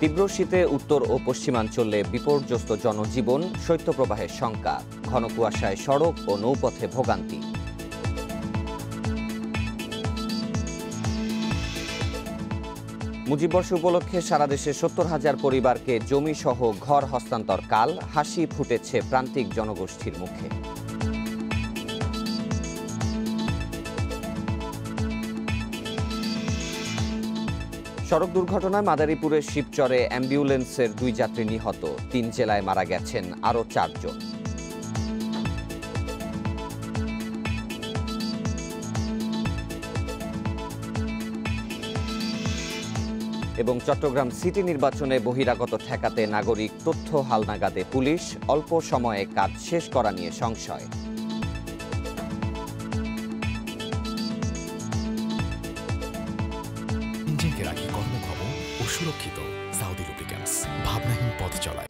তীব্র শীতে উত্তর ও পশ্চিমাঞ্চলে বিপর্যস্ত জনজীবন, শৈত্যপ্রবাহের শঙ্কা, ঘন কুয়াশায় সড়ক ও নৌপথে ভোগান্তি। মুজিববর্ষ উপলক্ষে সারা দেশে ৭০,০০০ পরিবারকে জমিসহ ঘর হস্তান্তর কাল, হাসি ফুটেছে প্রান্তিক জনগোষ্ঠীর মুখে। সড়ক দুর্ঘটনায় মাদারীপুরের শিবচরে অ্যাম্বুলেন্সের 2 যাত্রী নিহত, 3 জেলায় মারা গেছেন আরও 4 জন। এবং চট্টগ্রাম সিটি নির্বাচনে বহিরাগত ঠেকাতে নাগরিক তথ্য হালনাগাদে পুলিশ, অল্প সময়ে কাজ শেষ করা নিয়ে সংশয়। ইঞ্জিনকে রাখি কর্মক্ষম ও সুরক্ষিত। সাউদি লুব্রিক্যান্টস, ভাবনাহীন পথ চলায়।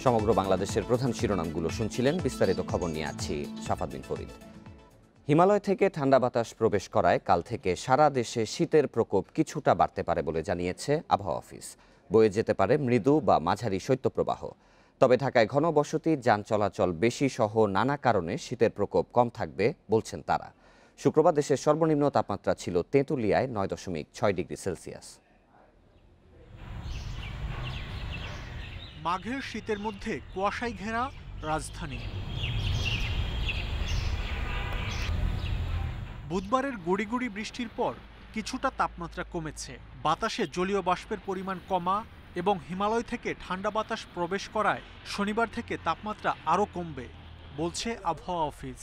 সমগ্র বাংলাদেশের প্রধান শিরোনামগুলো শুনছিলেন, বিস্তারিত খবর নিয়ে আছি শাফাত বিন ফরিদ। হিমালয় থেকে ঠান্ডা বাতাস প্রবেশ করায় কাল থেকে সারা দেশে শীতের প্রকোপ কিছুটা বাড়তে পারে বলে জানিয়েছে আবহাওয়া অফিস। বয়ে যেতে পারে মৃদু বা মাঝারি শৈত্যপ্রবাহ। তবে ঢাকায় ঘনবসতি, যান চলাচল বেশি সহ নানা কারণে শীতের প্রকোপ কম থাকবে বলছেন তারা। শুক্রবার দেশের সর্বনিম্ন তাপমাত্রা ছিল তেঁতুলিয়ায় 9.6 ডিগ্রি সেলসিয়াস। মাঘের শীতের মধ্যে কুয়াশায় ঘেরা রাজধানী। বুধবারের গুড়ি গুড়ি বৃষ্টির পর কিছুটা তাপমাত্রা কমেছে। বাতাসে জলীয় বাষ্পের পরিমাণ কমা এবং হিমালয় থেকে ঠান্ডা বাতাস প্রবেশ করায় শনিবার থেকে তাপমাত্রা আরও কমবে বলছে আবহাওয়া অফিস।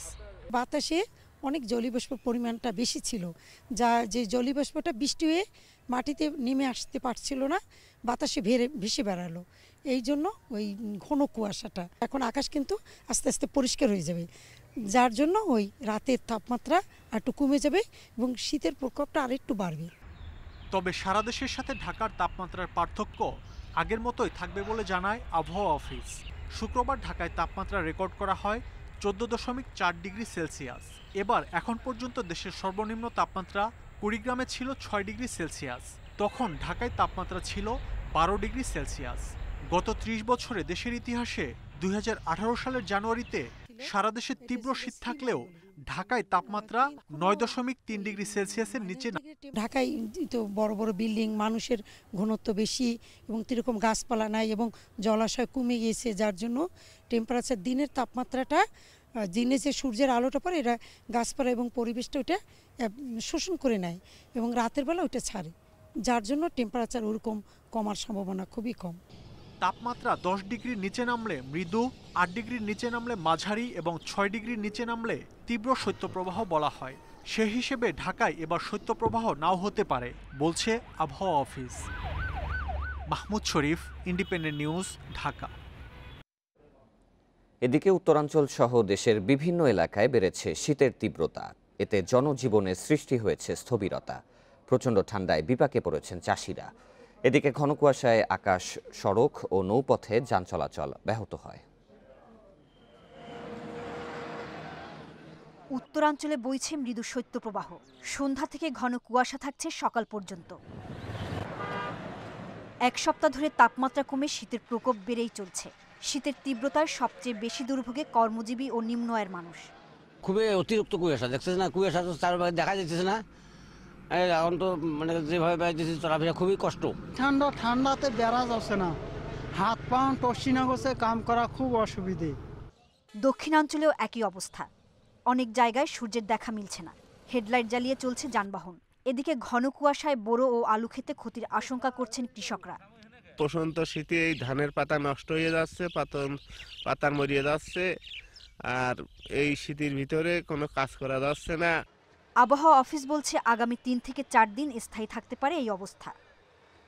বাতাসে অনেক জলীয়বাষ্পের পরিমাণটা বেশি ছিল, যা যে জলীয়বাষ্পটা বৃষ্টি হয়ে মাটিতে নেমে আসতে পারছিল না, বাতাসে ভেসে বেড়ালো। এই জন্য ওই ঘন কুয়াশাটা। এখন আকাশ কিন্তু আস্তে আস্তে পরিষ্কার হয়ে যাবে, যার জন্য ওই রাতের তাপমাত্রা একটু কমে যাবে এবং শীতের প্রকোপটা আরেকটু বাড়বে। তবে সারা দেশের সাথে ঢাকার তাপমাত্রার পার্থক্য আগের মতোই থাকবে বলে জানায় আবহাওয়া অফিস। শুক্রবার ঢাকায় তাপমাত্রা রেকর্ড করা হয় 14.4 ডিগ্রি সেলসিয়াস। এবার এখন পর্যন্ত দেশের সর্বনিম্ন তাপমাত্রা কুড়িগ্রামে ছিল 6 ডিগ্রি সেলসিয়াস। তখন ঢাকায় তাপমাত্রা ছিল 12 ডিগ্রি সেলসিয়াস। গত 30 বছরে দেশের ইতিহাসে 2018 সালের জানুয়ারিতে সারা দেশে তীব্র শীত থাকলেও ঢাকায় তাপমাত্রা 9.3 ডিগ্রি সেলসিয়াসের নিচে। ঢাকায় তো বড় বড় বিল্ডিং, মানুষের ঘনত্ব বেশি এবং এরকম গাছপালা নাই এবং জলাশয় কমে গিয়েছে, যার জন্য টেম্পারেচার দিনের তাপমাত্রাটা, দিনে যে সূর্যের আলোটা পড়ে এটা গাছপালা এবং পরিবেশটা ওইটা শোষণ করে নেয় এবং রাতের বেলা ওইটা ছাড়ে, যার জন্য টেম্পারেচার ওরকম কমার সম্ভাবনা খুবই কম। তাপমাত্রা 10 ডিগ্রির নিচে নামলে মৃদু, 8 ডিগ্রির নিচে নামলে মাঝারি এবং 6 ডিগ্রির নিচে নামলে তীব্র শৈত্যপ্রবাহ বলা হয়। সেই হিসেবে ঢাকায় এবার শৈত্যপ্রবাহ নাও হতে পারে বলছে আবহাওয়া অফিস। মাহমুদ শরীফ, ইন্ডিপেন্ডেন্ট নিউজ, ঢাকা। এদিকে উত্তরাঞ্চল সহ দেশের বিভিন্ন এলাকায় বেড়েছে শীতের তীব্রতা। এতে জনজীবনে সৃষ্টি হয়েছে স্থবিরতা। প্রচণ্ড ঠান্ডায় বিপাকে পড়েছেন চাষিরা। এদিকে ঘন কুয়াশায় আকাশ, সড়ক ও নৌপথে যান চলাচল ব্যাহত হয়। উত্তরাঞ্চলে বইছে মৃদু শৈত্যপ্রবাহ। সন্ধ্যা থেকে ঘন কুয়াশা থাকছে সকাল পর্যন্ত। এক সপ্তাহ ধরে তাপমাত্রা কমে শীতের প্রকোপ বেড়েই চলছে। শীতের তীব্রতায় সবচেয়ে বেশি দুর্ভোগে কর্মজীবী ও নিম্ন আয়ের মানুষ। খুবই অতিরিক্ত কুয়াশা দেখতেছে না, কুয়াশা তো চারপাশে দেখা যাচ্ছে না। এখন তো মানে যেভাবে চলাফেরা খুবই কষ্ট। ঠান্ডাতে বেড়া যাচ্ছে না, হাত পা টসিনা গেছে, কাম করা খুব অসুবিধে। দক্ষিণাঞ্চলেও একই অবস্থা। অনেক জায়গায় সূর্যের দেখা মিলছে না, হেডলাইট জ্বালিয়ে চলছে যানবাহন। এদিকে ঘন কুয়াশায় বোরো ও আলু খেতে ক্ষতির আশঙ্কা করছেন কৃষকরা। প্রচণ্ড শীতে এই ধানের পাতা নষ্ট হয়ে যাচ্ছে, পাতার মরিয়ে যাচ্ছে, আর এই শীতের ভিতরে কোনো কাজ করা যাচ্ছে না। আবহাওয়া অফিস বলছে আগামী 3 থেকে 4 দিন স্থায়ী থাকতে পারে এই অবস্থা।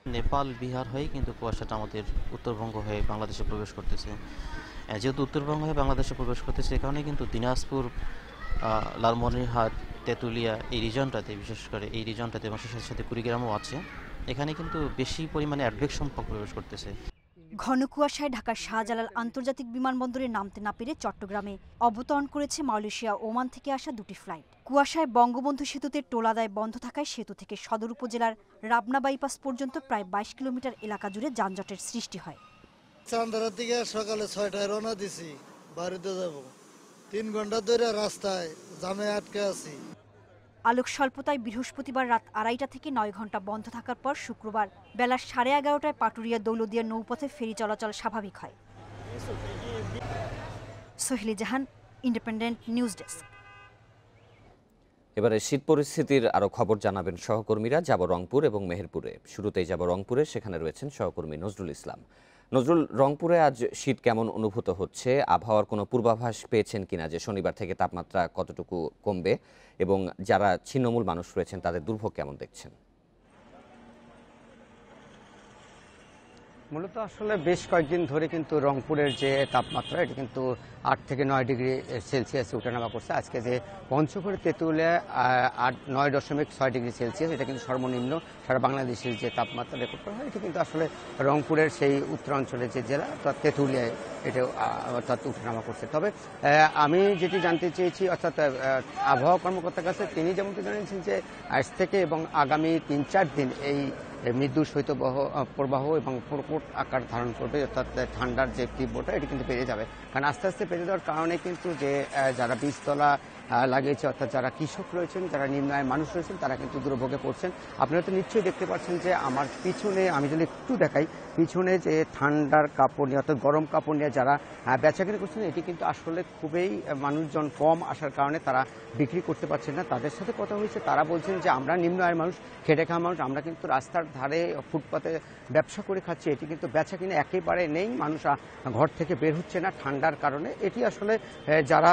নেপাল, বিহার হয়ে কিন্তু কুয়াশাটা আমাদের উত্তরবঙ্গ হয়ে বাংলাদেশে প্রবেশ করতেছে। যেহেতু উত্তরবঙ্গ হয়ে বাংলাদেশে প্রবেশ করতেছে, এ কারণে কিন্তু দিনাজপুর, লালমনিরহাট, তেঁতুলিয়া এই রিজনটাতে, বিশেষ করে এই রিজনটাতে এবং সাথে সাথে কুড়িগ্রামও আছে, এখানে কিন্তু বেশি পরিমাণে অ্যাডভেকশন প্রবেশ করতেছে। ঘন কুয়াশায় ঢাকার শাহজালাল আন্তর্জাতিক বিমানবন্দরে নামতে না পেরে চট্টগ্রামে অবতরণ করেছে মালয়েশিয়া ওমান থেকে আসা দুটি ফ্লাইট। কুয়াশায় বঙ্গবন্ধু সেতুতে টোলাদায় বন্ধ থাকায় সেতু থেকে সদর উপজেলার রাবনা বাইপাস পর্যন্ত প্রায় 22 কিলোমিটার এলাকা জুড়ে যানজটের সৃষ্টি হয়। চান্দারার থেকে সকালে 6টায় রওনা দিছি, বাড়িতে যাব। 3 ঘন্টা ধরে রাস্তায় জামে আটকে আছি। আলোক স্বল্পতায় বৃহস্পতিবার রাত 2:30 থেকে 9 ঘন্টা বন্ধ থাকার পর শুক্রবার বেলা 11:30টায় পাটুরিয়া দৌলদিয়া নৌপথে ফেরি চলাচল স্বাভাবিক হয়। সোহেলি জাহান, ইন্ডিপেন্ডেন্ট নিউজ ডেস্ক। এবারে শীত পরিস্থিতির আরো খবর জানাবেন সহকর্মীরা। যাব রংপুর এবং মেহেরপুরে। শুরুতেই যাব রংপুরে, সেখানে রয়েছেন সহকর্মী নজরুল ইসলাম। নজরুল, রংপুরে আজ শীত কেমন অনুভূত হচ্ছে? আবহাওয়ার কোনো পূর্বাভাস পেয়েছেন কিনা যে শনিবার থেকে তাপমাত্রা কতটুকু কমবে এবং যারা ছিন্নমূল মানুষ রয়েছেন তাদের দুর্ভোগ কেমন দেখছেন? মূলত আসলে বেশ কয়েকদিন ধরে কিন্তু রংপুরের যে তাপমাত্রা এটি কিন্তু 8 থেকে 9 ডিগ্রি সেলসিয়াসে ওঠানামা করছে। আজকে যে পঞ্চগড় তেঁতুলিয়া 9.6 ডিগ্রি সেলসিয়াস, এটা কিন্তু সর্বনিম্ন সারা বাংলাদেশের যে তাপমাত্রা রেকর্ড করা হয়, এটি কিন্তু আসলে রংপুরের সেই উত্তরাঞ্চলের যে জেলা অর্থাৎ তেঁতুলিয়ায় এটা অর্থাৎ ওঠানামা করছে। তবে আমি যেটি জানতে চেয়েছি অর্থাৎ আবহাওয়া কর্মকর্তার কাছে, তিনি যেমনটি জানিয়েছেন যে আজ থেকে এবং আগামী 3-4 দিন এই মৃদু শৈত্যপ্রবাহ এবং প্রকট আকার ধারণ করবে, অর্থাৎ ঠান্ডার যে তীব্রতা এটি কিন্তু বেড়ে যাবে। কারণ আস্তে আস্তে বেড়ে যাওয়ার কারণে কিন্তু যে যারা বীজতলা লাগিয়েছে, অর্থাৎ যারা কৃষক রয়েছেন, যারা নিম্ন আয়ের মানুষ রয়েছেন, তারা কিন্তু দুর্ভোগে পড়ছেন। আপনারা তো নিশ্চয়ই দেখতে পাচ্ছেন যে আমার পিছনে, আমি যদি একটু দেখাই, পিছনে যে ঠান্ডার কাপড় নিয়ে অর্থাৎ গরম কাপড় নিয়ে যারা বেচাকেনা করছেন, এটি কিন্তু আসলে খুবই মানুষজন কম আসার কারণে তারা বিক্রি করতে পারছেন না। তাদের সাথে কথা হয়েছে, তারা বলছেন যে আমরা নিম্ন আয়ের মানুষ, খেটে খাওয়া মানুষ, আমরা কিন্তু রাস্তার ধারে ফুটপাতে ব্যবসা করে খাচ্ছি, এটি কিন্তু বেচাকেনা একেবারে নেই, মানুষ ঘর থেকে বের হচ্ছে না ঠান্ডার কারণে। এটি আসলে যারা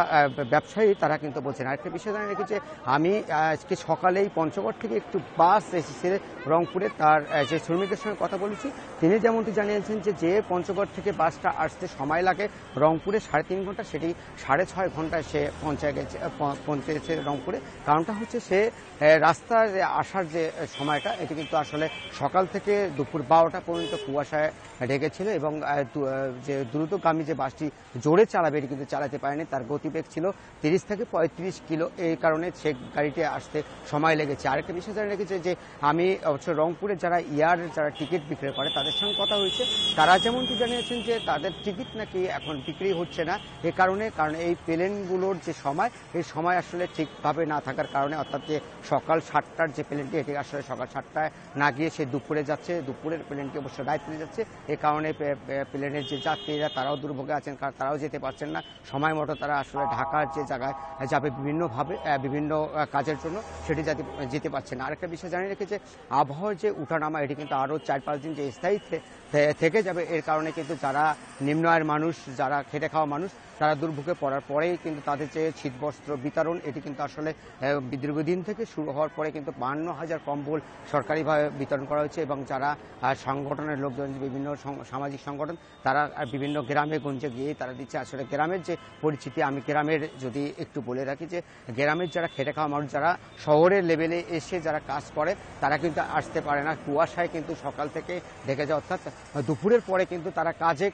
ব্যবসায়ী তারা কিন্তু বলছেন। আরেকটা বিষয় জানিয়ে রেখেছে, আমি আজকে সকালেই পঞ্চগড় থেকে একটু বাস এসেছে রংপুরে, তার যে শ্রমিকের সঙ্গে কথা বলেছি, তিনি যেমনটি জানিয়েছেন যে পঞ্চগড় থেকে বাসটা আসতে সময় লাগে রংপুরে 3.5 ঘন্টা, সেটি 6.5 ঘন্টায় সে পৌঁছেছে রংপুরে। কারণটা হচ্ছে সে রাস্তায় আসার যে সময়টা, এটি কিন্তু আসলে সকাল থেকে দুপুর 12টা পর্যন্ত কুয়াশায় ঢেকেছিল এবং যে দ্রুতগামী যে বাসটি জোরে চালাবে এটি কিন্তু চালাতে পারেনি। তার গতিবেগ ছিল 30 থেকে 35 কিলো, এই কারণে সে গাড়িটি আসতে সময় লেগেছে। আরেকটা বিষয় জানিয়ে রেখেছে যে আমি অবশ্য রংপুরে যারা যারা টিকিট বিক্রি করে তাদের সঙ্গে কথা হয়েছে, তারা যেমনটি জানিয়েছেন যে তাদের টিকিট নাকি এখন বিক্রি হচ্ছে না, কারণ এই প্লেনগুলোর যে সময়, এই সময় আসলে ঠিকভাবে না থাকার কারণে, অর্থাৎ যে সকাল 7টার যে প্লেনটি, এটি আসলে সকাল 7টায় না গিয়ে সে দুপুরে যাচ্ছে, দুপুরের প্লেনটি অবশ্য রাত্রে যাচ্ছে। এ কারণে প্লেনের যে যাত্রীরা তারাও দুর্ভোগে আছেন, কারণ তারাও যেতে পারছেন না সময় মতো। তারা আসলে ঢাকার যে জায়গায় যাবে বিভিন্নভাবে বিভিন্ন কাজের জন্য, সেটি যেতে পারছে না। আরেকটা বিষয় জানিয়ে রেখেছে, আবহাওয়ার যে উঠানামা এটি কিন্তু আরও 4-5 দিন যে স্থায়ী থেকে যাবে। এর কারণে কিন্তু যারা নিম্ন আয়ের মানুষ, যারা খেটে খাওয়া মানুষ, তারা দুর্ভোগে পড়ার পরেই কিন্তু তাদের যে শীতবস্ত্র বিতরণ, এটি কিন্তু আসলে দীর্ঘদিন থেকে শুরু হওয়ার পরে কিন্তু 52,000 কম্বল সরকারিভাবে বিতরণ করা হয়েছে। এবং যারা সংগঠনের লোকজন, বিভিন্ন সামাজিক সংগঠন, তারা বিভিন্ন গ্রামে গঞ্জে গিয়ে তারা দিচ্ছে। আসলে গ্রামের যে পরিস্থিতি, আমি গ্রামের যদি একটু বলে রাখি, যে গ্রামের যারা খেটে খাওয়া মানুষ, যারা শহরের লেভেলে এসে যারা কাজ করে, তারা কিন্তু আসতে পারে না, কুয়াশায় কিন্তু সকাল থেকে ঢেকে যায়। অর্থাৎ দুপুরের পরে কিন্তু তারা কাজে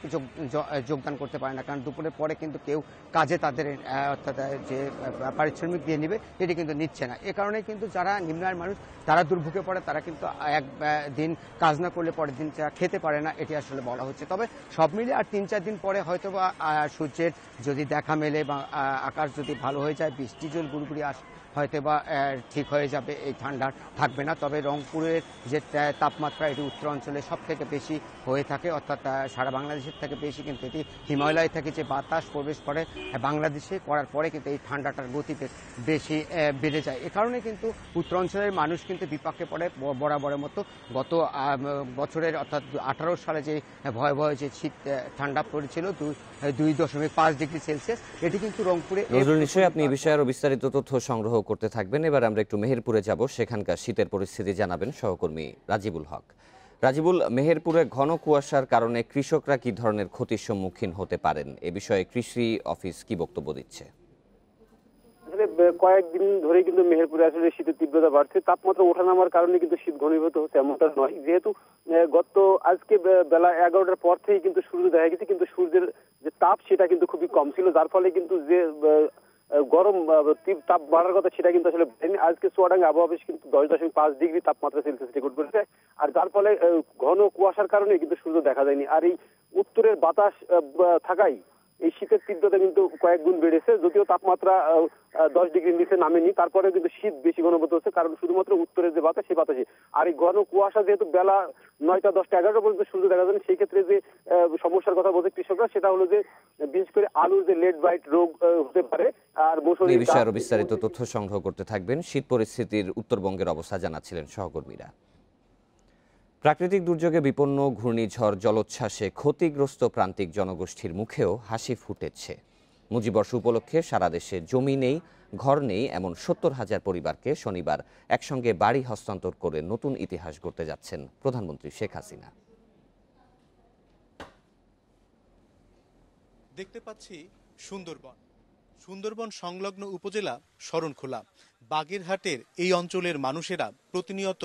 যোগদান করতে পারে না, কারণ দুপুরের পরে কিন্তু কেউ কাজে তাদের অর্থাৎ যে পারিশ্রমিক দিয়ে নেবে এটি কিন্তু নিচ্ছে না। এ কারণে কিন্তু যারা নিম্ন আয়ের মানুষ, তারা দুর্ভোগে পড়ে, তারা কিন্তু একদিন কাজ না করলে পরের দিন খেতে পারে না, এটি আসলে বলা হচ্ছে। তবে সব মিলে আর 3-4 দিন পরে হয়তো বা সূর্যের যদি দেখা মেলে বা আকাশ যদি ভালো হয়ে যায়, বৃষ্টি জল গুড়গুড়ি হয়তো বা ঠিক হয়ে যাবে, এই ঠান্ডা থাকবে না। তবে রংপুরের যে তাপমাত্রা, এটি উত্তরাঞ্চলে সব থেকে বেশি হয়ে থাকে, অর্থাৎ সারা বাংলাদেশের থেকে বেশি কিন্তু এটি হিমালয় থেকে যে বাতাস প্রবেশ করে বাংলাদেশে, করার পরে কিন্তু এই ঠান্ডাটার গতিবেগ বেশি বেড়ে যায়। এ কারণে কিন্তু উত্তরাঞ্চলের মানুষ কিন্তু বিপাকে পড়ে বরাবরের মতো। গত বছরের অর্থাৎ 18 সালে যে ভয়াবহ যে শীত ঠান্ডা পড়েছিল 2.5 ডিগ্রি সেলসিয়াস, এটি কিন্তু রংপুরে। নিশ্চয়ই আপনি এই বিষয়ে আরো বিস্তারিত তথ্য সংগ্রহ করতে থাকবেন। এবার আমরা একটু মেহেরপুরে যাব, সেখানকার শীতের পরিস্থিতি জানাবেন সহকর্মী রাজিবুল হক। রাজিবুল, মেহেরপুরে ঘন কুয়াশার কারণে কৃষকরা কি ধরনের ক্ষতির সম্মুখীন হতে পারেন, এ বিষয়ে কৃষি অফিস কি বক্তব্য দিচ্ছে? আসলে কয়েকদিন ধরে কিন্তু মেহেরপুরে আসলে শীতের তীব্রতা বাড়ছে। তাপমাত্রা ওঠানামার কারণে কিন্তু শীত ঘনীভূত হচ্ছে এমনটা নয়, যেহেতু আজকে বেলা 11টার পর থেকে কিন্তু সূর্য দেখা গেছে, কিন্তু সূর্যের যে তাপ সেটা কিন্তু খুবই কম ছিল, যার ফলে কিন্তু যে গরম তাপ বাড়ার কথা সেটা কিন্তু আসলে বাড়েনি। আজকে চুয়াডাঙ্গা আবহাওয়া অফিস কিন্তু 10.5 ডিগ্রি তাপমাত্রা সেলসিয়াস রেকর্ড করেছে, আর যার ফলে ঘন কুয়াশার কারণে কিন্তু সূর্য দেখা যায়নি। আর এই উত্তরের বাতাস থাকায় এই শীতের তীব্রতা কিন্তু কয়েক গুণ বেড়েছে, যদিও তাপমাত্রা 10 ডিগ্রির নিচে নামেনি, তারপরে কিন্তু শীত বেশি ঘনীভূত হচ্ছে, কারণ শুধুমাত্র উত্তরের যে বাতাস সেই বাতাসে। আর এই ঘন কুয়াশা যেহেতু বেলা 9টা 10টা 11টা পর্যন্ত সূর্য দেখা যায়নি, সেই ক্ষেত্রে যে সমস্যার কথা বলছে কৃষকরা সেটা হলো যে বিশেষ করে আলুর যে লেট বাইট রোগ হতে পারে। আর এই বিষয়ে আরো বিস্তারিত তথ্য সংগ্রহ করতে থাকবেন। শীত পরিস্থিতির উত্তরবঙ্গের অবস্থা জানাচ্ছিলেন সহকর্মীরা। প্রাকৃতিক দুর্যোগে বিপন্ন ঘূর্ণিঝড় জলোচ্ছ্বাসে ক্ষতিগ্রস্ত প্রান্তিক জনগোষ্ঠীর মুখেও হাসি ফুটেছে। মুজিববর্ষ উপলক্ষে সারা দেশে জমি নেই, ঘর নেই এমন 70,000 পরিবারকে শনিবার একসঙ্গে বাড়ি হস্তান্তর করে নতুন ইতিহাস গড়তে যাচ্ছেন প্রধানমন্ত্রী শেখ হাসিনা। দেখতে পাচ্ছি সুন্দরবন সংলগ্ন উপজেলা শরণখোলা বাগেরহাটের এই অঞ্চলের মানুষেরা প্রতিনিয়ত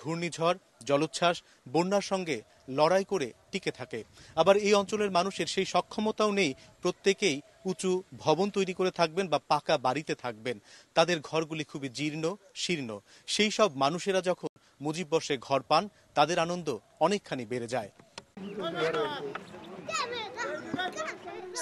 ঘূর্ণিঝড় জলোচ্ছ্বাস বন্যার সঙ্গে লড়াই করে টিকে থাকে। আবার এই অঞ্চলের মানুষের সেই সক্ষমতাও নেই প্রত্যেকেই উঁচু ভবন তৈরি করে থাকবেন বা পাকা বাড়িতে থাকবেন। তাদের ঘরগুলি খুবই জীর্ণ শীর্ণ। সেই সব মানুষেরা যখন মুজিববর্ষে ঘর পান তাদের আনন্দ অনেকখানি বেড়ে যায়।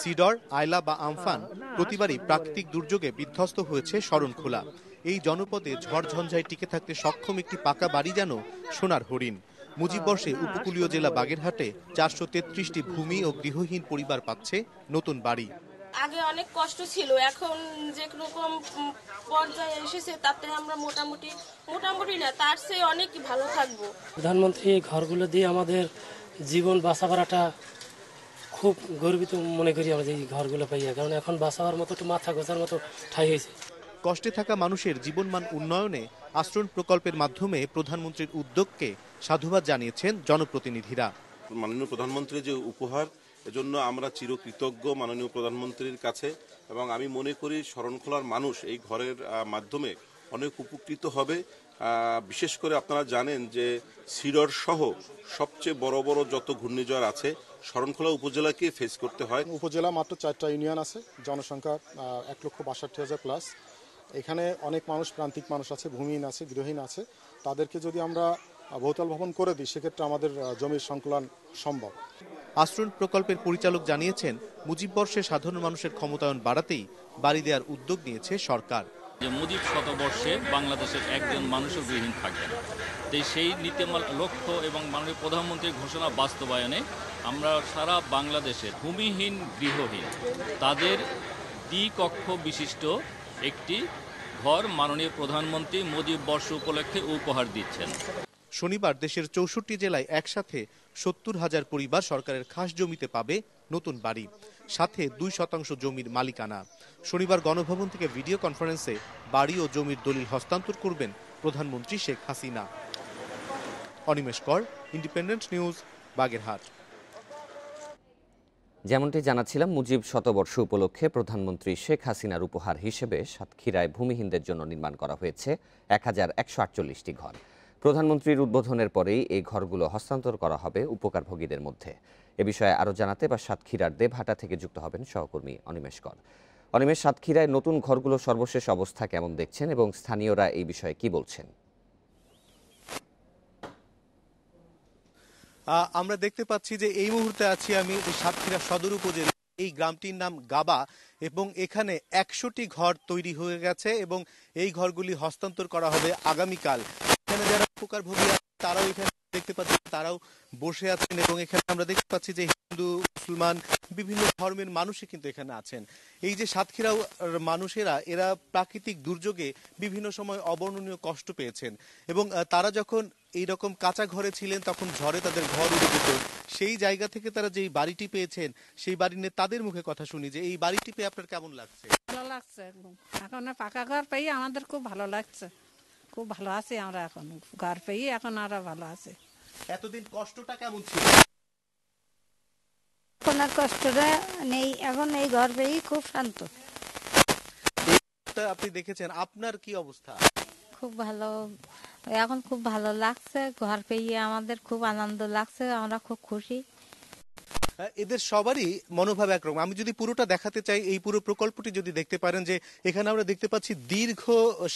সিডর, আয়লা বা আমফান প্রতিবারই প্রাকৃতিক দুর্যোগে বিধ্বস্ত হয়েছে শরণখোলা। এই জনপদে ঝড়ঝঞ্ঝায় টিকে থাকতে সক্ষম একটি পাকা বাড়ি যেন সোনার হরিণ। মুজিববর্ষে উপকূলীয় জেলা বাগেরহাটে 433টি ভূমি ও গৃহহীন পরিবার পাচ্ছে নতুন বাড়ি। আগে অনেক কষ্ট ছিল, এখন যে রকম পর্যায়ে এসেছে তাতে আমরা মোটামুটি না তার চেয়ে অনেক ভালো থাকবো। প্রধানমন্ত্রী এই ঘরগুলো দিয়ে আমাদের জীবন বাঁচাবার একটা খুব গর্বিত মনে করি আমরা এই ঘরগুলো পাইয়া, কারণ এখন বাঁচাবার মতো একটু মাথা গোছার মতো ঠাঁই হয়েছে। কষ্টে থাকা মানুষের জীবনমান উন্নয়নে আশ্রয় প্রকল্পের মাধ্যমে প্রধানমন্ত্রীর উদ্যোগকে সাধুবাদ জানিয়েছেন জনপ্রতিনিধিরা। মাননীয় প্রধানমন্ত্রীর যে উপহার, এজন্য আমরা চিরকৃতজ্ঞ মাননীয় প্রধানমন্ত্রীর কাছে, এবং আমি মনে করি শরণখোলার মানুষ এই ঘরের মাধ্যমে অনেক উপকৃত হবে। বিশেষ করে আপনারা জানেন যে সিডর সহ সবচেয়ে বড় বড় যত ঘূর্ণিঝড় আছে শরণখোলা উপজেলাকে ফেস করতে হয়। উপজেলা মাত্র 4টা ইউনিয়ন আছে, জনসংখ্যা 1,62,000 প্লাস। এখানে অনেক মানুষ, প্রান্তিক মানুষ আছে, ভূমিহীন আছে, গৃহহীন আছে। তাদেরকে যদি আমরা বহুতল ভবন করে দিই সেক্ষেত্রে আমাদের জমির সংকুলন সম্ভব। আশ্রয় প্রকল্পের পরিচালক জানিয়েছেন মুজিববর্ষে সাধারণ মানুষের ক্ষমতায়ন বাড়াতেই বাড়ি দেওয়ার উদ্যোগ নিয়েছে সরকার। যে মুজিব শতবর্ষে বাংলাদেশের একজন মানুষও গৃহহীন থাকবে না, তাই সেই নীতিমালা লক্ষ্য এবং মাননীয় প্রধানমন্ত্রীর ঘোষণা বাস্তবায়নে আমরা সারা বাংলাদেশের ভূমিহীন গৃহহীন তাদের দ্বিকক্ষ বিশিষ্ট একটি ঘর মাননীয় প্রধানমন্ত্রী মুজিববর্ষ উপলক্ষে উপহার দিচ্ছেন। শনিবার দেশের 64 জেলায় একসাথে 70,000 পরিবার সরকারের খাস জমিতে পাবে নতুন বাড়ি, সাথে 2% জমির মালিকানা। শনিবার গণভবন থেকে ভিডিও কনফারেন্সে বাড়ি ও জমির দলিল হস্তান্তর করবেন প্রধানমন্ত্রী শেখ হাসিনা। অনিমেষ কর, ইন্ডিপেন্ডেন্ট নিউজ, বাগেরহাট। যেমনটি জানাচ্ছিলাম, মুজিব শতবর্ষ উপলক্ষে প্রধানমন্ত্রী শেখ হাসিনার উপহার হিসেবে সাতক্ষীরায় ভূমিহীনদের জন্য নির্মাণ করা হয়েছে 1148টি ঘর। প্রধানমন্ত্রীর উদ্বোধনের পরেই এই ঘরগুলো হস্তান্তর করা হবে উপকারভোগীদের মধ্যে। এ বিষয়ে আরও জানাতে বা সাতক্ষীরার দেবহাটা থেকে যুক্ত হবেন সহকর্মী অনিমেষ কর। অনিমেষ, সাতক্ষীরায় নতুন ঘরগুলো সর্বশেষ অবস্থা কেমন দেখছেন এবং স্থানীয়রা এই বিষয়ে কি বলছেন? আমরা দেখতে পাচ্ছি যে এই মুহূর্তে আছি আমি সাতক্ষীরা সদর উপজেলা। এই গ্রামটির নাম গাবা এবং এখানে 100টি ঘর তৈরি হয়ে গেছে এবং এই ঘরগুলি হস্তান্তর করা হবে আগামীকাল। এখানে যারা উপকারভোগী তারাও এখানে দেখতে পাচ্ছি, তারাও বসে আছেন এবং এখানে আমরা দেখতে পাচ্ছি যে হিন্দু, মুসলমান বিভিন্ন ধর্মের মানুষই কিন্তু এখানে আছেন। এই যে সাতক্ষীরা মানুষেরা এরা প্রাকৃতিক দুর্যোগে বিভিন্ন সময় অবর্ণনীয় কষ্ট পেয়েছেন এবং তারা যখন এইরকম কাঁচা ঘরে ছিলেন তখন ঝড়ে তাদের ঘর উড়ে যেত। সেই জায়গা থেকে তারা যেই বাড়িটি পেয়েছেন সেই বাড়ি নিয়ে তাদের মুখে কথা শুনি যে এই বাড়িটি পেয়ে আপনার কেমন লাগছে? ভালো লাগছে, একদম এখন পাকা ঘর পেয়ে আমাদের খুব ভালো লাগছে, খুব ভালো আছি আমরা এখন ঘর পেয়ে, এখন আরো ভালো আছে। এতদিন কষ্টটা কেমন ছিল? এখন আর কষ্টটা নেই, এখন এই ঘর পেয়ে খুব শান্ত। যেমনটা আপনি দেখেছেন, আপনার কি অবস্থা? খুব ভালো, এখন খুব ভালো লাগছে, ঘর পেয়ে আমাদের খুব আনন্দ লাগছে, আমরা খুব খুশি। এদের সবারই মনোভাব একরকম। আমি যদি পুরোটা দেখাতে চাই, এই পুরো প্রকল্পটি যদি দেখতে পারেন যে এখানে আমরা দেখতে পাচ্ছি দীর্ঘ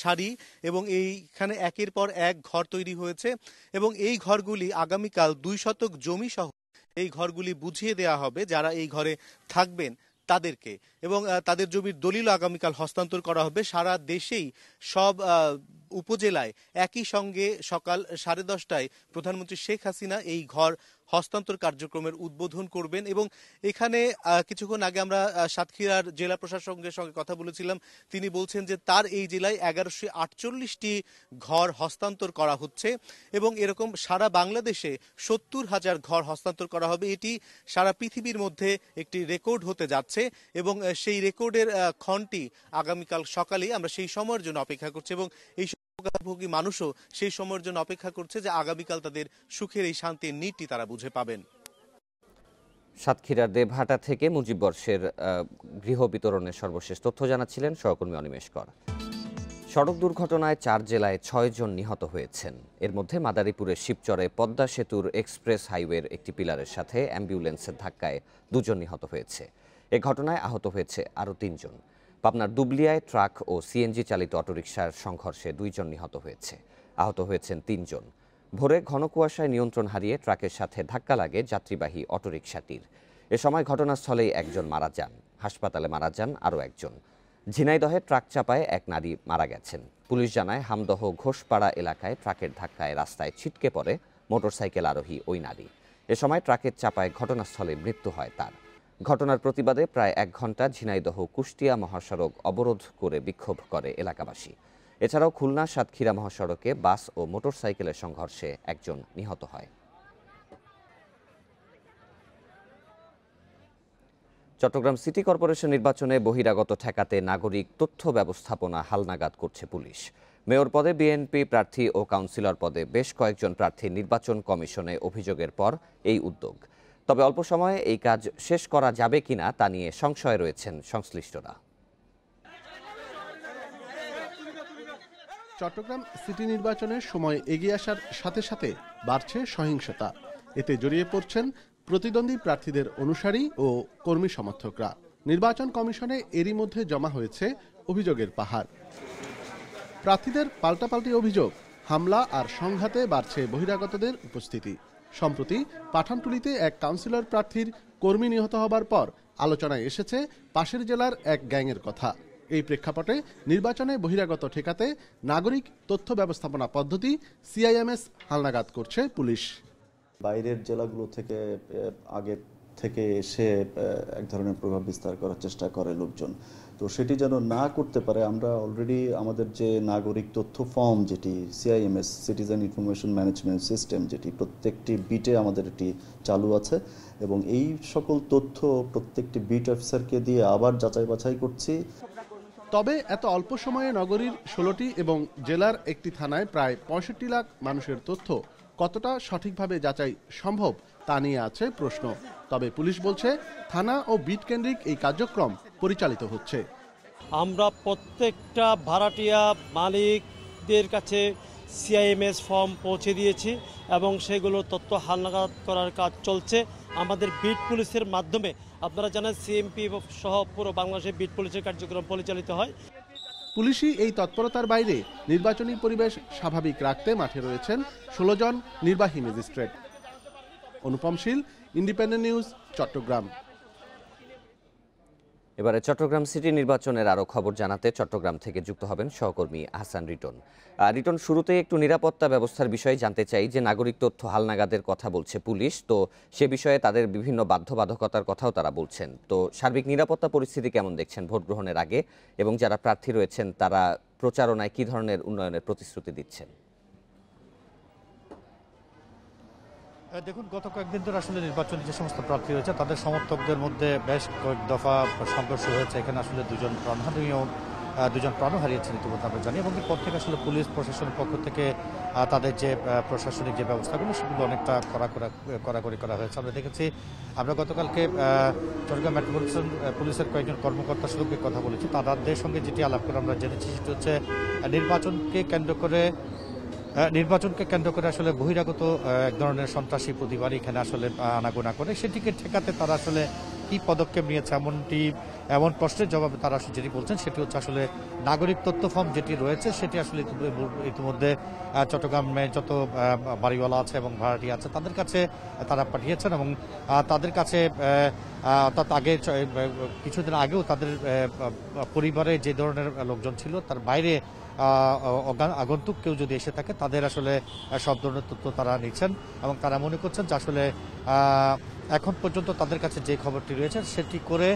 সারি এবং এইখানে একের পর এক ঘর তৈরি হয়েছে এবং এই ঘরগুলি আগামীকাল 2 শতক জমি সহ এই ঘরগুলি বুঝিয়ে দেওয়া হবে যারা এই ঘরে থাকবেন তাদেরকে, এবং তাদের জমির দলিল আগামীকাল হস্তান্তর করা হবে। সারা দেশেই সব উপজেলায় একই সঙ্গে সকাল 10:30টায় প্রধানমন্ত্রী শেখ হাসিনা এই ঘর হস্তান্তর কার্যক্রমের উদ্বোধন করবেন। এবং এখানে কিছুক্ষণ আগে আমরা সাতক্ষীরার জেলা প্রশাসকের সঙ্গে কথা বলেছিলাম, তিনি বলছেন যে তার এই জেলায় 1148টি ঘর হস্তান্তর করা হচ্ছে এবং এরকম সারা বাংলাদেশে 70,000 ঘর হস্তান্তর করা হবে। এটি সারা পৃথিবীর মধ্যে একটি রেকর্ড হতে যাচ্ছে এবং সেই রেকর্ডের ক্ষণটি আগামীকাল সকালে আমরা সেই সময়ের জন্য অপেক্ষা করছি এবং এই ভোগী মানুষও সেই সময়ের জন্য অপেক্ষা করছে যে আগামীকাল তাদের সুখের এই শান্তির নীড়টি তারা বুঝে পাবেন। সাতক্ষীরার দেবহাটা থেকে মুজিব বর্ষের গৃহ বিতরণের সর্বশেষ তথ্য জানাচ্ছিলেন সহকর্মী অনিমেষ কর। সড়ক দুর্ঘটনায় 4 জেলায় 6 জন নিহত হয়েছেন। এর মধ্যে মাদারীপুরের শিবচরে পদ্মা সেতুর এক্সপ্রেস হাইওয়ের একটি পিলারের সাথে অ্যাম্বুলেন্সের ধাক্কায় 2 জন নিহত হয়েছে। এ ঘটনায় আহত হয়েছে আরও 3 জন। পাবনার দুবলিয়ায় ট্রাক ও সিএনজি চালিত অটোরিকশার সংঘর্ষে 2 জন নিহত হয়েছে। আহত হয়েছেন 3 জন। ভোরে ঘন কুয়াশায় নিয়ন্ত্রণ হারিয়ে ট্রাকের সাথে ধাক্কা লাগে যাত্রীবাহী অটোরিকশাটির। এ সময় ঘটনাস্থলেই একজন মারা যান। হাসপাতালে মারা যান আরও একজন। ঝিনাইদহে ট্রাক চাপায় এক নারী মারা গেছেন। পুলিশ জানায় হামদহ ঘোষপাড়া এলাকায় ট্রাকের ধাক্কায় রাস্তায় ছিটকে পড়ে মোটরসাইকেল আরোহী ওই নারী। এ সময় ট্রাকের চাপায় ঘটনাস্থলে মৃত্যু হয় তার। ঘটনার প্রতিবাদে প্রায় 1 ঘণ্টা ঝিনাইদহ কুষ্টিয়া মহাসড়ক অবরোধ করে বিক্ষোভ করে এলাকাবাসী। এছাড়াও খুলনা সাতক্ষীরা মহাসড়কে বাস ও মোটরসাইকেলের সংঘর্ষে একজন নিহত হয়। চট্টগ্রাম সিটি কর্পোরেশন নির্বাচনে বহিরাগত ঠেকাতে নাগরিক তথ্য ব্যবস্থাপনা হালনাগাদ করছে পুলিশ। মেয়র পদে বিএনপি প্রার্থী ও কাউন্সিলর পদে বেশ কয়েকজন প্রার্থী নির্বাচন কমিশনে অভিযোগের পর এই উদ্যোগ। তবে অল্প সময়ে এই কাজ শেষ করা যাবে কিনা তা নিয়ে সংশয়ে রয়েছেন সংশ্লিষ্টরা। চট্টগ্রাম সিটি নির্বাচনের সময় এগিয়ে আসার সাথে সাথে বাড়ছে সহিংসতা। এতে জড়িয়ে পড়ছেন প্রতিদ্বন্দ্বী প্রার্থীদের অনুসারী ও কর্মী সমর্থকরা। নির্বাচন কমিশনে এরই মধ্যে জমা হয়েছে অভিযোগের পাহাড়। প্রার্থীদের পাল্টাপাল্টি অভিযোগ, হামলা আর সংঘাতে বাড়ছে বহিরাগতদের উপস্থিতি। সম্প্রতি পাঠানটুলিতে এক কাউন্সিলর প্রার্থীর কর্মী নিহত হবার পর আলোচনায় এসেছে পাশের জেলার এক গ্যাংয়ের কথা। এই প্রেক্ষাপটে নির্বাচনে বহিরাগত ঠেকাতে নাগরিক তথ্য ব্যবস্থাপনা পদ্ধতি সিআইএমএস হালনাগাদ করছে পুলিশ। বাইরের জেলাগুলো থেকে আগে থেকে এসে এক ধরনের প্রভাব বিস্তার করার চেষ্টা করে লোকজন, তো সেটি যেন না করতে পারে। আমরা অলরেডি আমাদের যে নাগরিক তথ্য ফর্ম, যেটি সিআইএমএস সিটিজেন ইনফরমেশন ম্যানেজমেন্ট সিস্টেম, যেটি প্রত্যেকটি বিটে আমাদের এটি চালু আছে এবং এই সকল তথ্য প্রত্যেকটি বিট অফিসারকে দিয়ে আবার যাচাই বাছাই করছি। তবে এত অল্প সময়ে নগরীর 16টি এবং জেলার একটি থানায় প্রায় 65 লাখ মানুষের তথ্য কতটা সঠিকভাবে যাচাই সম্ভব তা নিয়ে আছে প্রশ্ন। তবে পুলিশ বলছে থানা ও বিট কেন্দ্রিক এই কার্যক্রম পরিচালিত হচ্ছে। আমরা প্রত্যেকটা ভাড়াটিয়া মালিকদের কাছে সিআইএমএস ফর্ম পৌঁছে দিয়েছি এবং সেগুলো তথ্য হালনাগাদ করার কাজ চলছে আমাদের বিট পুলিশের মাধ্যমে। আপনারা জানেন সিএমপি সহ পুরো বাংলাদেশে বিট পুলিশের কার্যক্রম পরিচালিত হয়। পুলিশি এই তৎপরতার বাইরে নির্বাচনী পরিবেশ স্বাভাবিক রাখতে মাঠে রয়েছেন 16 জন নির্বাহী ম্যাজিস্ট্রেট। অনুপম শীল, ইন্ডিপেন্ডেন্ট নিউজ, চট্টগ্রাম। এবারে চট্টগ্রাম সিটি নির্বাচনের আরও খবর জানাতে চট্টগ্রাম থেকে যুক্ত হবেন সহকর্মী আহসান রিটন। রিটন, শুরুতে একটু নিরাপত্তা ব্যবস্থার বিষয়ে জানতে চাই যে নাগরিক তথ্য হালনাগাদের কথা বলছে পুলিশ, তো সে বিষয়ে তাদের বিভিন্ন বাধ্যবাধকতার কথাও তারা বলছেন। তো সার্বিক নিরাপত্তা পরিস্থিতি কেমন দেখছেন ভোট গ্রহণের আগে, এবং যারা প্রার্থী রয়েছেন তারা প্রচারণায় কী ধরনের উন্নয়নের প্রতিশ্রুতি দিচ্ছেন? দেখুন, গত কয়েকদিন ধরে আসলে নির্বাচনে যে সমস্ত প্রার্থী রয়েছে তাদের সমর্থকদের মধ্যে বেশ কয়েক দফা সংঘর্ষ হয়েছে। এখানে আসলে 2 জন প্রাণহানিও দুজন প্রাণও হারিয়েছেন ইতিমধ্যে আমরা জানি, এবং এরপর থেকে আসলে পুলিশ প্রশাসনের পক্ষ থেকে তাদের যে প্রশাসনিক যে ব্যবস্থাগুলো সেগুলো অনেকটা কড়াকড়ি করা হয়েছে। আমরা দেখেছি, আমরা গতকালকে চট্টগ্রাম মেট্রোপলিটন পুলিশের কয়েকজন কর্মকর্তার সঙ্গে কথা বলেছি। তাদের সঙ্গে যেটি আলাপ করে আমরা জেনেছি সেটি হচ্ছে নির্বাচনকে কেন্দ্র করে আসলে বহিরাগত এক ধরনের সন্ত্রাসী প্রতিবারই এখানে আসলে আনাগোনা করে, সেটিকে ঠেকাতে তারা আসলে কি পদক্ষেপ নিয়েছে এমন প্রশ্নের জবাবে তারা যেটি বলছেন সেটি হচ্ছে আসলে নাগরিক তথ্য ফর্ম যেটি রয়েছে সেটি আসলে ইতিমধ্যে চট্টগ্রামে যত বাড়িওয়ালা আছে এবং ভাড়াটিয়া আছে তাদের কাছে তারা পাঠিয়েছেন, এবং তাদের কাছে অর্থাৎ কিছুদিন আগেও তাদের পরিবারে যে ধরনের লোকজন ছিল তার বাইরে আগন্তুক কেউ যদি এসে থাকে তাদের আসলে সব ধরনের তথ্য তারা নিচ্ছেন, এবং তারা মনে করছেন যে আসলে এখন পর্যন্ত তাদের কাছে যে খবরটি রয়েছে সেটি করে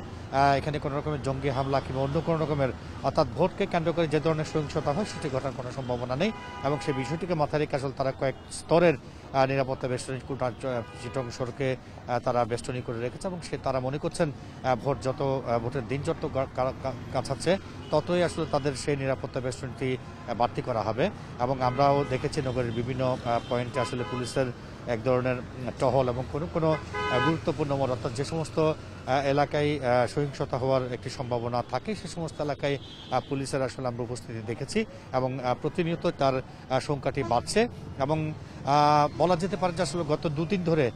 এখানে কোনো রকমের জঙ্গি হামলা কিংবা অন্য কোনো রকমের অর্থাৎ ভোটকে কেন্দ্র করে যে ধরনের সহিংসতা হয় সেটি ঘটার কোনো সম্ভাবনা নেই, এবং সেই বিষয়টিকে মাথায় রেখে আসলে তারা কয়েক স্তরের নিরাপত্তা বেষ্টনী চিটং সড়কে তারা বেষ্টনী করে রেখেছে, এবং তারা মনে করছেন ভোটের দিন যত কাছাচ্ছে ততই আসলে তাদের সেই নিরাপত্তা বেষ্টনীটি বাড়তি করা হবে। এবং আমরাও দেখেছি নগরের বিভিন্ন পয়েন্টে আসলে পুলিশের এক ধরনের টহল এবং কোনো গুরুত্বপূর্ণ মোড় অর্থাৎ যে সমস্ত এলাকায় সহিংসতা হওয়ার একটি সম্ভাবনা থাকে সে সমস্ত এলাকায় পুলিশের আসলে আমরা উপস্থিতি দেখেছি, এবং প্রতিনিয়ত তার সংখ্যাটি বাড়ছে। এবং বলা যেতে পারে যে আসলে গত দুদিন ধরে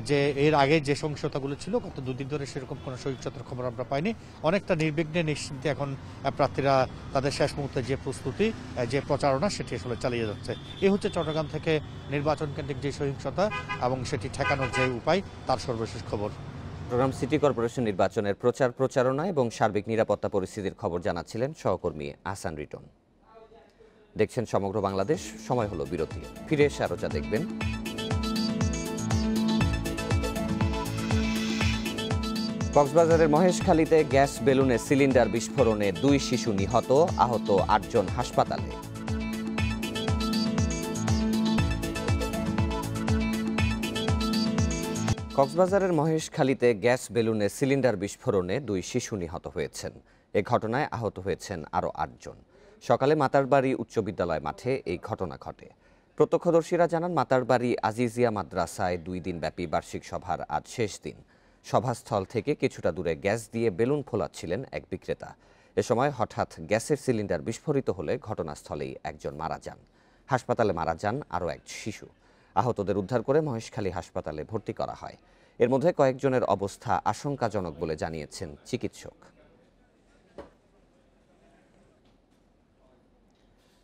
যে এর আগে যে সহিংসতাগুলো ছিল গত দুদিন ধরে সেরকম কোনো সহিংসতার খবর আমরা পাইনি। অনেকটা নির্বিঘ্নে নিশ্চিন্তে এখন প্রার্থীরা তাদের শেষ মুহূর্তে যে প্রস্তুতি যে প্রচারণা সেটি আসলে চালিয়ে যাচ্ছে। এই হচ্ছে চট্টগ্রাম থেকে নির্বাচন কেন্দ্রিক যে সহিংসতা এবং সেটি ঠেকানোর যে উপায় তার সর্বশেষ খবর। চট্টগ্রাম সিটি কর্পোরেশন নির্বাচনের প্রচারণা এবং সার্বিক নিরাপত্তা পরিস্থিতির খবর জানাচ্ছিলেন সহকর্মী আহসান রিটন। দেখছেন সমগ্র বাংলাদেশ, সময় হলো বিরতি, ফিরে এসে আরো যা দেখবেন। কক্সবাজারের মহেশখালীতে গ্যাস বেলুনে সিলিন্ডার বিস্ফোরণে 2 শিশু নিহত, আহত 8 জন হাসপাতালে। কক্সবাজারের মহেশখালীতে গ্যাস বেলুনে সিলিন্ডার বিস্ফোরণে 2 শিশু নিহত হয়েছেন। এ ঘটনায় আহত হয়েছেন আরও 8 জন। সকালে মাতারবাড়ি উচ্চ বিদ্যালয় মাঠে এই ঘটনা ঘটে। প্রত্যক্ষদর্শীরা জানান মাতারবাড়ি আজিজিয়া মাদ্রাসায় 2 দিনব্যাপী বার্ষিক সভার আজ শেষ দিন। সভাস্থল থেকে কিছুটা দূরে গ্যাস দিয়ে বেলুন ফোলাচ্ছিলেন এক বিক্রেতা। এ সময় হঠাৎ গ্যাসের সিলিন্ডার বিস্ফোরিত হলে ঘটনাস্থলেই একজন মারা যান। হাসপাতালে মারা যান আরও এক শিশু। আহতদের উদ্ধার করে মহেশখালী হাসপাতালে ভর্তি করা হয়। এর মধ্যে কয়েকজনের অবস্থা আশঙ্কাজনক বলে জানিয়েছেন চিকিৎসক।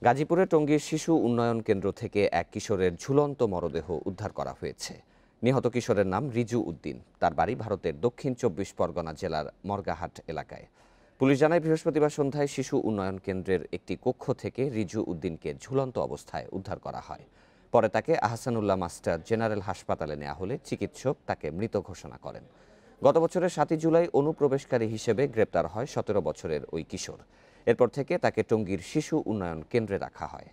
গাজীপুরে টঙ্গীর শিশু উন্নয়ন কেন্দ্র থেকে এক কিশোরের ঝুলন্ত মরদেহ উদ্ধার করা হয়েছে। নিহত কিশোরের নাম রিজু উদ্দিন। তার বাড়ি ভারতের দক্ষিণ 24 পরগনা জেলার মর্গাহাট এলাকায়। পুলিশ জানায় বৃহস্পতিবার সন্ধ্যায় শিশু উন্নয়ন কেন্দ্রের একটি কক্ষ থেকে রিজু উদ্দিনকে ঝুলন্ত অবস্থায় উদ্ধার করা হয়। পরে তাকে আহসানুল্লাহ মাস্টার জেনারেল হাসপাতালে নেওয়া হলে চিকিৎসক তাকে মৃত ঘোষণা করেন। গত বছরের 7 জুলাই অনুপ্রবেশকারী হিসেবে গ্রেপ্তার হয় 17 বছরের ওই কিশোর। এরপর থেকে তাকে টঙ্গীর শিশু উন্নয়ন কেন্দ্রে রাখা হয়।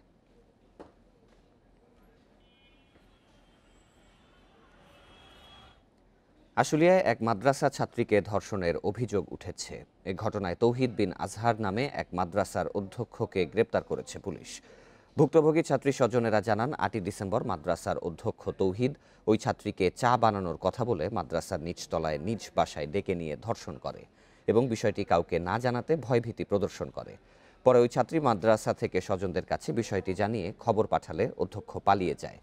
আশুলিয়ায় এক মাদ্রাসা ছাত্রীকে ধর্ষণের অভিযোগ উঠেছে। এ ঘটনায় তৌহিদ বিন আজহার নামে এক মাদ্রাসার অধ্যক্ষকে গ্রেপ্তার করেছে পুলিশ। ভুক্তভোগী ছাত্রী স্বজনেরা জানান 8 ডিসেম্বর মাদ্রাসার অধ্যক্ষ তৌহিদ ওই ছাত্রীকে চা বানানোর কথা বলে মাদ্রাসার নিচতলায় নিজ বাসায় ডেকে নিয়ে ধর্ষণ করে এবং বিষয়টি কাউকে না জানাতে ভয়ভীতি প্রদর্শন করে। পরে ওই ছাত্রী মাদ্রাসা থেকে স্বজনদের কাছে বিষয়টি জানিয়ে খবর পাঠালে অধ্যক্ষ পালিয়ে যায়।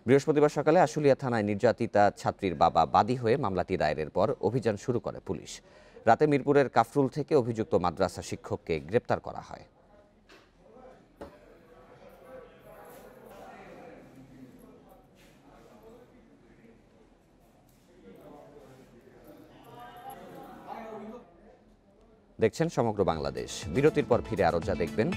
বৃহস্পতিবার সকালে আশুলিয়া থানায় নির্যাতিতা ছাত্রীর বাবা বাদী হয়ে মামলাটি দায়েরের পর অভিযান শুরু করে পুলিশ। রাতে মিরপুরের কাফরুল থেকে অভিযুক্ত মাদ্রাসা শিক্ষককে গ্রেপ্তার করা হয়। দেখছেন সমগ্র বাংলাদেশ। বিরতির পর ফিরে আরো যা দেখবেন।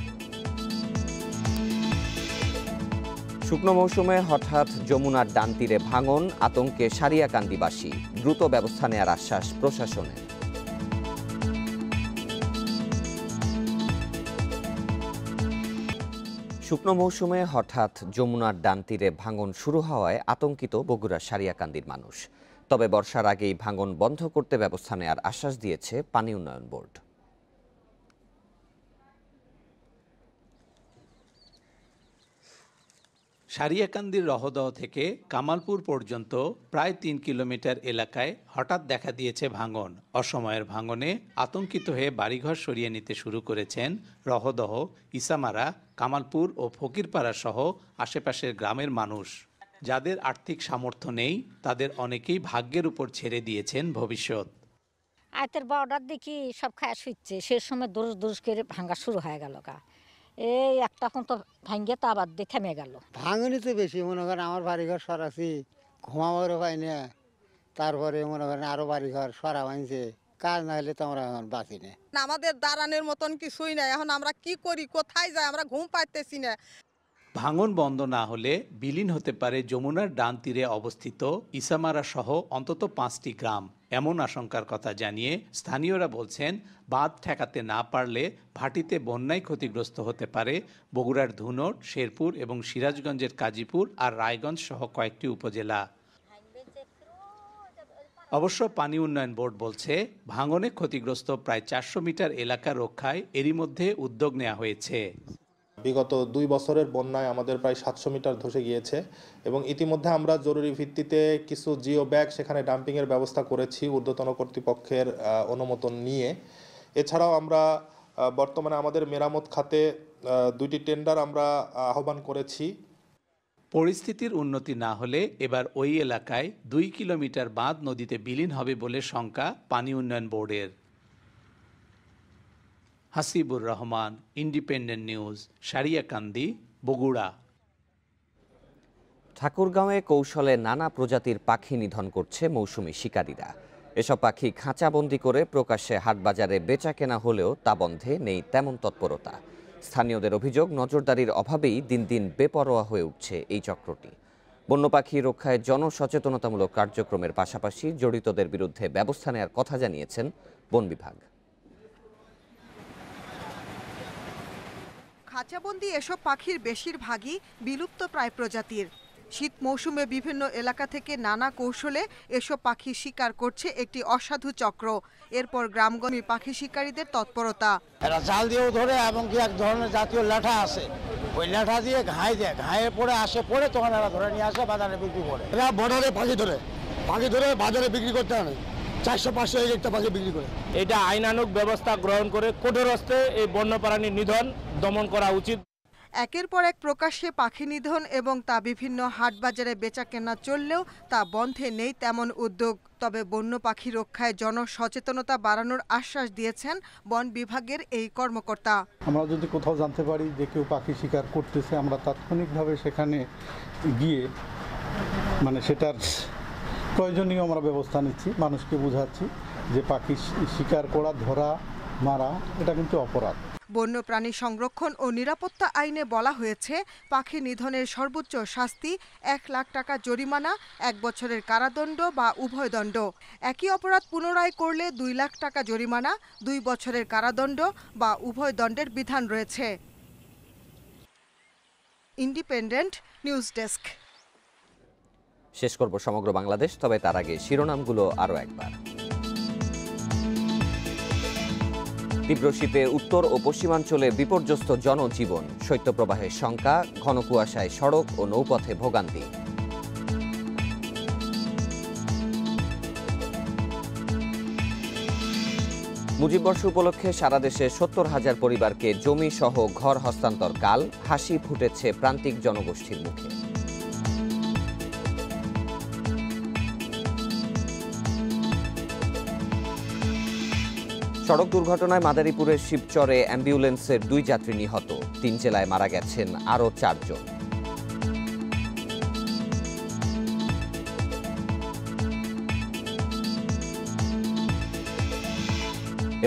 শুকনো মৌসুমে হঠাৎ যমুনার ডান তীরে ভাঙন, আতঙ্কে সারিয়াকান্দিবাসী। দ্রুত ব্যবস্থা নেওয়ার আশ্বাস প্রশাসনের। শুকনো মৌসুমে হঠাৎ যমুনার ডান তীরে ভাঙন শুরু হওয়ায় আতঙ্কিত বগুড়ার সারিয়াকান্দির মানুষ। তবে বর্ষার আগেই ভাঙন বন্ধ করতে ব্যবস্থা নেওয়ার আশ্বাস দিয়েছে পানি উন্নয়ন বোর্ড। সারিয়াকান্দির রহদহ থেকে কামালপুর পর্যন্ত প্রায় ৩ কিলোমিটার এলাকায় হঠাৎ দেখা দিয়েছে ভাঙন। অসময়ের ভাঙনে আতঙ্কিত হয়ে বাড়িঘর সরিয়ে নিতে শুরু করেছেন রহদহ, ইসামারা, কামালপুর ও ফকিরপাড়া সহ আশেপাশের গ্রামের মানুষ। যাদের আর্থিক সামর্থ্য নেই তাদের অনেকেই ভাগ্যের উপর ছেড়ে দিয়েছেন ভবিষ্যৎ। আয়তের বারোটার দিকে সব খায় শুচ্ছে, সে সময় দোষ করে ভাঙা শুরু হয়ে গেল গা। এই একটা এখন তো ভাঙ্গে তো আবার দিয়ে থেমে গেল। ভাঙনি তো বেশি, মনে করেন আমার বাড়িঘর সরাসি ঘুমাবারও পাই না, তারপরে মনে করেন আরো বাড়িঘর সরা ভাঙছে, কাজ না হলে তো আমরা এখন বাঁচি না। আমাদের দাঁড়ানোর মতন কিছুই নাই, এখন আমরা কি করি, কোথায় যাই, আমরা ঘুম পাইতেছি না। ভাঙন বন্ধ না হলে বিলীন হতে পারে যমুনার ডান তীরে অবস্থিত ইসামারা সহ অন্তত 5টি গ্রাম। এমন আশঙ্কার কথা জানিয়ে স্থানীয়রা বলছেন, বাঁধ ঠেকাতে না পারলে ভাটিতে বন্যায় ক্ষতিগ্রস্ত হতে পারে বগুড়ার ধুনট, শেরপুর এবং সিরাজগঞ্জের কাজীপুর আর রায়গঞ্জ সহ কয়েকটি উপজেলা। অবশ্য পানি উন্নয়ন বোর্ড বলছে, ভাঙনে ক্ষতিগ্রস্ত প্রায় 400 মিটার এলাকা রক্ষায় এরই মধ্যে উদ্যোগ নেওয়া হয়েছে। বিগত 2 বছরের বন্যায় আমাদের প্রায় 700 মিটার ধসে গিয়েছে এবং ইতিমধ্যে আমরা জরুরি ভিত্তিতে কিছু জিও ব্যাগ সেখানে ডাম্পিংয়ের ব্যবস্থা করেছি ঊর্ধ্বতন কর্তৃপক্ষের অনুমোদন নিয়ে। এছাড়াও আমরা বর্তমানে আমাদের মেরামত খাতে 2টি টেন্ডার আমরা আহ্বান করেছি। পরিস্থিতির উন্নতি না হলে এবার ওই এলাকায় 2 কিলোমিটার বাঁধ নদীতে বিলীন হবে বলে শঙ্কা পানি উন্নয়ন বোর্ডের। Hasibur Rahman, independent news, Sariakandi, Bogura. ঠাকুরগাঁওয়ে কৌশলে নানা প্রজাতির পাখি নিধন করছে মৌসুমী শিকারীরা। এসব পাখি খাঁচাবন্দি করে প্রকাশ্যে হাটবাজারে বেচা কেনা হলেও তা বন্ধে নেই তেমন তৎপরতা। স্থানীয়দের অভিযোগ, নজরদারির অভাবেই দিন দিন বেপরোয়া হয়ে উঠছে এই চক্রটি। বন্য পাখি রক্ষায় জনসচেতনতামূলক কার্যক্রমের পাশাপাশি জড়িতদের বিরুদ্ধে ব্যবস্থা নেওয়ার কথা জানিয়েছেন বন বিভাগ। খাঁচাবন্দি এসব পাখির বেশিরভাগই বিলুপ্ত প্রায় প্রজাতির। শীত মৌসুমে বিভিন্ন এলাকা থেকে নানা কৌশলে এসব পাখি শিকার করছে একটি অসাধু চক্র। এরপর গ্রামগঞ্জে পাখি শিকারীদের তৎপরতা। এরা জাল দিয়েও ধরে এবং কি এক ধরনের জাতীয় ল্যাঠা আছে, ওই ল্যাঠা দিয়ে ঘায়ে দেয়, ঘায়ে পড়ে আসে, পড়ে তখন এরা ধরে নিয়ে আসে বাজারে বিক্রি করে। এরা বর্ডারে পাখি ধরে বাজারে বিক্রি করতে আনে, 400-500 একটা পাখি বিক্রি করে। এটা আইনানুগ ব্যবস্থা গ্রহণ করে কঠোর হস্তে এই বন্যপ্রাণী নিধন দমন করা উচিত। একের পর এক প্রকাশ্যে পাখি নিধন এবং তা বিভিন্ন হাটবাজারে বেচা কেনা চললেও তা বন্ধে নেই তেমন উদ্যোগ। তবে বন্য পাখি রক্ষায় জনসচেতনতা বাড়ানোর আশ্বাস দিয়েছেন বন বিভাগের এই কর্মকর্তা। আমরা যদি কোথাও জানতে পারি যে কেউ পাখি শিকার করতেছে, আমরা তাৎক্ষণিকভাবে সেখানে গিয়ে সেটার প্রয়োজনীয় আমরা ব্যবস্থা নিচ্ছি, মানুষকে বোঝাচ্ছি যে পাখি শিকার করা, ধরা, মারা এটা কিন্তু অপরাধ। বন্যপ্রাণী সংরক্ষণ ও নিরাপত্তা আইনে বলা হয়েছে, পাখি নিধনের সর্বোচ্চ শাস্তি 1 লাখ টাকা জরিমানা, 1 বছরের কারাদণ্ড বা উভয় দণ্ড। একই অপরাধ পুনরায় করলে 2 লাখ টাকা জরিমানা, 2 বছরের কারাদণ্ড বা উভয় দণ্ডের বিধান রয়েছে। Independent news desk. শেষ করব সমগ্র বাংলাদেশ, তবে তার আগে শিরোনামগুলো আরও একবার। তীব্র শীতে উত্তর ও পশ্চিমাঞ্চলে বিপর্যস্ত জনজীবন, শৈত্যপ্রবাহের শঙ্কা, ঘন কুয়াশায় সড়ক ও নৌপথে ভোগান্তি। মুজিববর্ষ উপলক্ষে সারা দেশে 70,000 পরিবারকে জমি সহ ঘর হস্তান্তর কাল, হাসি ফুটেছে প্রান্তিক জনগোষ্ঠীর মুখে। সড়ক দুর্ঘটনায় মাদারীপুরের শিবচরে অ্যাম্বুলেন্সের 2 যাত্রী নিহত, 3 জেলায় মারা গেছেন আরও 4 জন।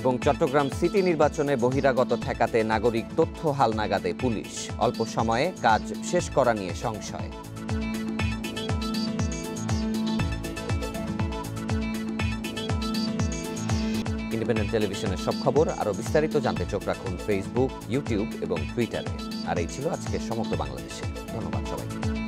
এবং চট্টগ্রাম সিটি নির্বাচনে বহিরাগত ঠেকাতে নাগরিক তথ্য হালনাগাদে পুলিশ, অল্প সময়ে কাজ শেষ করা নিয়ে সংশয়। ইন্ডিপেন্ডেন্ট টেলিভিশনের সব খবর আরও বিস্তারিত জানতে চোখ রাখুন ফেসবুক, ইউটিউব এবং টুইটারে। আর এই ছিল আজকের সমগ্র বাংলাদেশে। ধন্যবাদ সবাইকে।